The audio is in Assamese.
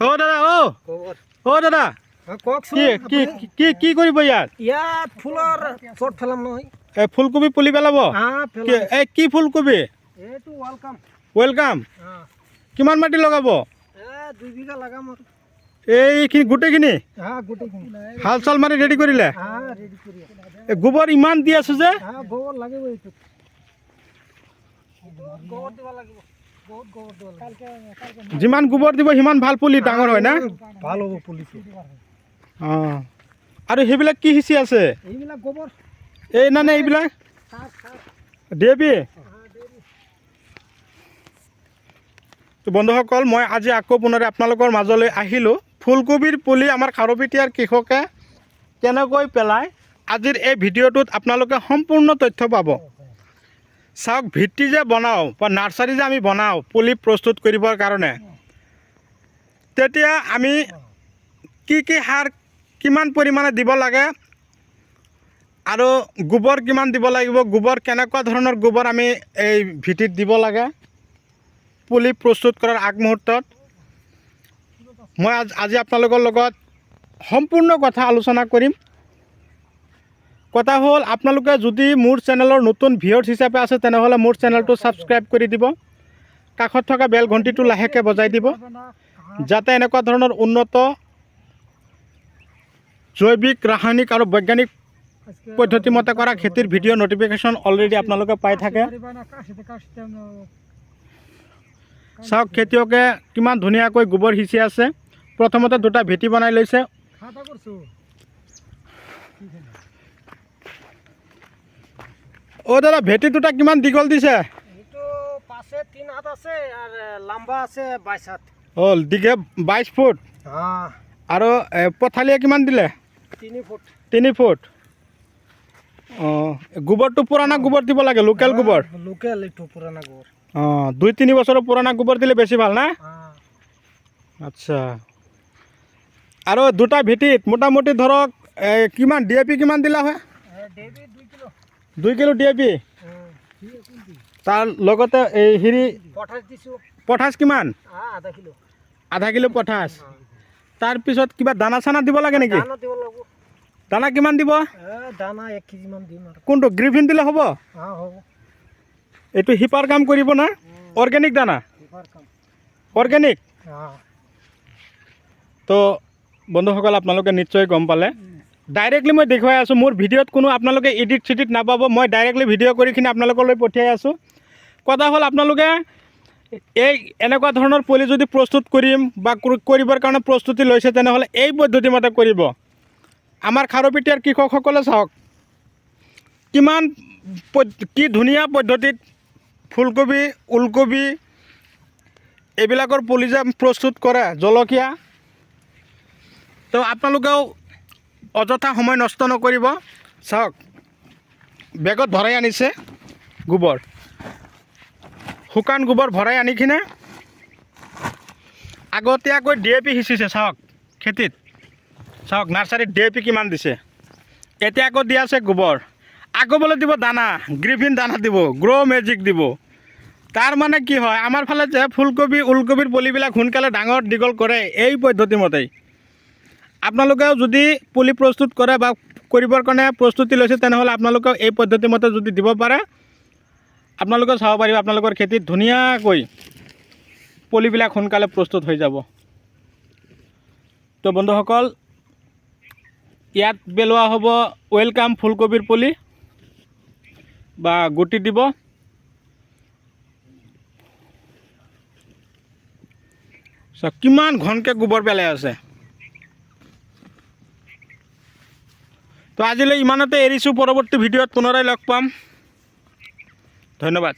অ দাদা অ দাদা কি কৰিব ইয়াত ফুলৰ পট ফেলাম নহয় ফুলকবি পুলি পেলাব কি ফুলকবি এইটো ৱেলকাম কিমান মাটি লগাব 2 বিঘা লাগাম এইখিনি গোটেইখিনি হাল চাল মাৰি ৰেডি কৰিলে গোবৰ ইমান দি আছো যে গোবৰ লাগিব এইটো গোবৰ দিব লাগিব বহুত গোবৰ দিব লাগিব যিমান গোবৰ দিব সিমান ভাল পুলি ডাঙৰ হয় না ভাল হ'ব পুলিটো আৰু সেইবিলাক কি সিঁচি আছে এইবিলাক গোবৰ এই না এইবিলাক ডিএপি বন্ধুসকল মই আজি আকৌ পুনৰে আপোনালোকৰ মাজলৈ আহিলোঁ ফুলকবিৰ পুলি আমাৰ খাৰুপেটীয়াৰ কৃষকে কেনেকৈ পেলায় আজিৰ এই ভিডিঅ'টোত আপোনালোকে সম্পূৰ্ণ তথ্য পাব চাওক ভিত্তি যে বনাওঁ বা নাৰ্চাৰী যে আমি বনাওঁ পুলি প্ৰস্তুত কৰিবৰ কাৰণে তেতিয়া আমি কি সাৰ কিমান পৰিমাণে দিব লাগে আৰু গোবৰ কিমান দিব লাগিব গোবৰ কেনেকুৱা ধৰণৰ গোবৰ আমি এই ভিত্তিত দিব লাগে পুলি প্ৰস্তুত কৰাৰ আগমুহূৰ্তত মই আজি আপোনালোকৰ লগত সম্পূৰ্ণ কথা আলোচনা কৰিম কথা হ'ল আপোনালোকে যদি মোৰ চেনেলৰ নতুন ভিউৱাৰ্ছ হিচাপে আছে তেনেহ'লে মোৰ চেনেলটো ছাবস্ক্ৰাইব কৰি দিব কাষত থকা বেল ঘণ্টিটো লাহেকৈ বজাই দিব যাতে এনেকুৱা ধৰণৰ উন্নত জৈৱিক ৰাসায়নিক আৰু বৈজ্ঞানিক পদ্ধতিমতে কৰা খেতিৰ ভিডিঅ' নটিফিকেশ্যন অলৰেডি আপোনালোকে পাই থাকে চাওক খেতিয়কে কিমান ধুনীয়াকৈ গোবৰ সিঁচি আছে প্ৰথমতে দুটা ভেটি বনাই লৈছে দাদা ভেটি দুটা কিমান দীঘল দিছে এইটো পাশে 3 হাত আছে আর লম্বা আছে 22 হাত হ'ল দীঘে 22 ফুট আৰু পথালিয়ে কিমান দিলে 3 ফুট গোবৰটো পুৰণা গোবৰ দিব লাগে লোকেল গোবৰ লোকেল এইটো পুৰণা গোবৰ 2-3 বছৰৰ পুৰণা গোবৰ দিলে বেছি ভাল না আচ্ছা আৰু দুটা ভেটিত মোটামুটি ধৰক কিমান ডিএপি কিমান দিলা হয় ডিএপি 2 কিলো ডিএপি তাৰ লগতে এই হেৰি পটাছ দিছো পটাছ কিমান আধা কিলো পটাছ তাৰপিছত কিবা দানা চানা দিব লাগে নেকি দানা দিব লাগিব দানা কিমান দিব দানা 1 কেজি মান দিম আৰু কোনটো গ্ৰিফিন দিলে হ'ব হ'ব এইটো হিপাৰ কাম কৰিব না অৰ্গেনিক দানা অৰ্গেনিক তো বন্ধুসকল আপোনালোকে নিশ্চয় গম পালে ডাইৰেক্টলি মই দেখুৱাই আছোঁ মোৰ ভিডিঅ'ত কোনো আপোনালোকে এডিট চিডিট নাপাব মই ডাইৰেক্টলি ভিডিঅ' কৰিখিনি আপোনালোকলৈ পঠিয়াই আছোঁ কথা হ'ল আপোনালোকে এই এনেকুৱা ধৰণৰ পুলি যদি প্ৰস্তুত কৰিম বা কৰিবৰ কাৰণে প্ৰস্তুতি লৈছে তেনেহ'লে এই পদ্ধতিমতে কৰিব আমাৰ খাৰুপেটীয়াৰ কৃষকসকলে চাওক কিমান কি ধুনীয়া পদ্ধতিত ফুলকবি ওলকবি এইবিলাকৰ পুলি যে প্ৰস্তুত কৰে জলকীয়া তো আপোনালোকেও অযথা সময় নষ্ট নকৰিব চাওক বেগত ভৰাই আনিছে গোবৰ শুকান গোবৰ ভৰাই আনি কিনে আগতীয়াকৈ ডিএপি সিঁচিছে চাওক খেতিত চাওক নাৰ্চাৰীত ডিএপি কিমান দিছে এতিয়া আকৌ দি আছে গোবৰ আকৌ বোলে দিব দানা গ্ৰিফিন দানা দিব গ্ৰ' মেজিক দিব তাৰ মানে কি হয় আমাৰ ফালে যে ফুলকবি ওলকবিৰ পুলিবিলাক সোনকালে ডাঙৰ দীঘল কৰে এই পদ্ধতিমতেই আপোনালোকেও যদি পুলি প্ৰস্তুত কৰে বা কৰিবৰ কাৰণে প্ৰস্তুতি লৈছে তেনেহ'লে আপোনালোকেও এই পদ্ধতিমতে যদি দিব পাৰে আপোনালোকে চাব পাৰিব আপোনালোকৰ খেতিত ধুনীয়াকৈ পুলিবিলাক সোনকালে প্ৰস্তুত হৈ যাব তো বন্ধুসকল ইয়াত পেলোৱা হ'ব ৱেলকাম ফুলকবিৰ পুলি বা গুটি দিব কিমান ঘনকৈ গোবৰ পেলাই আছে তো আজিলৈ ইমানতে এৰিছোঁ পৰৱৰ্তী ভিডিঅ'ত পুনৰাই লগ পাম ধন্যবাদ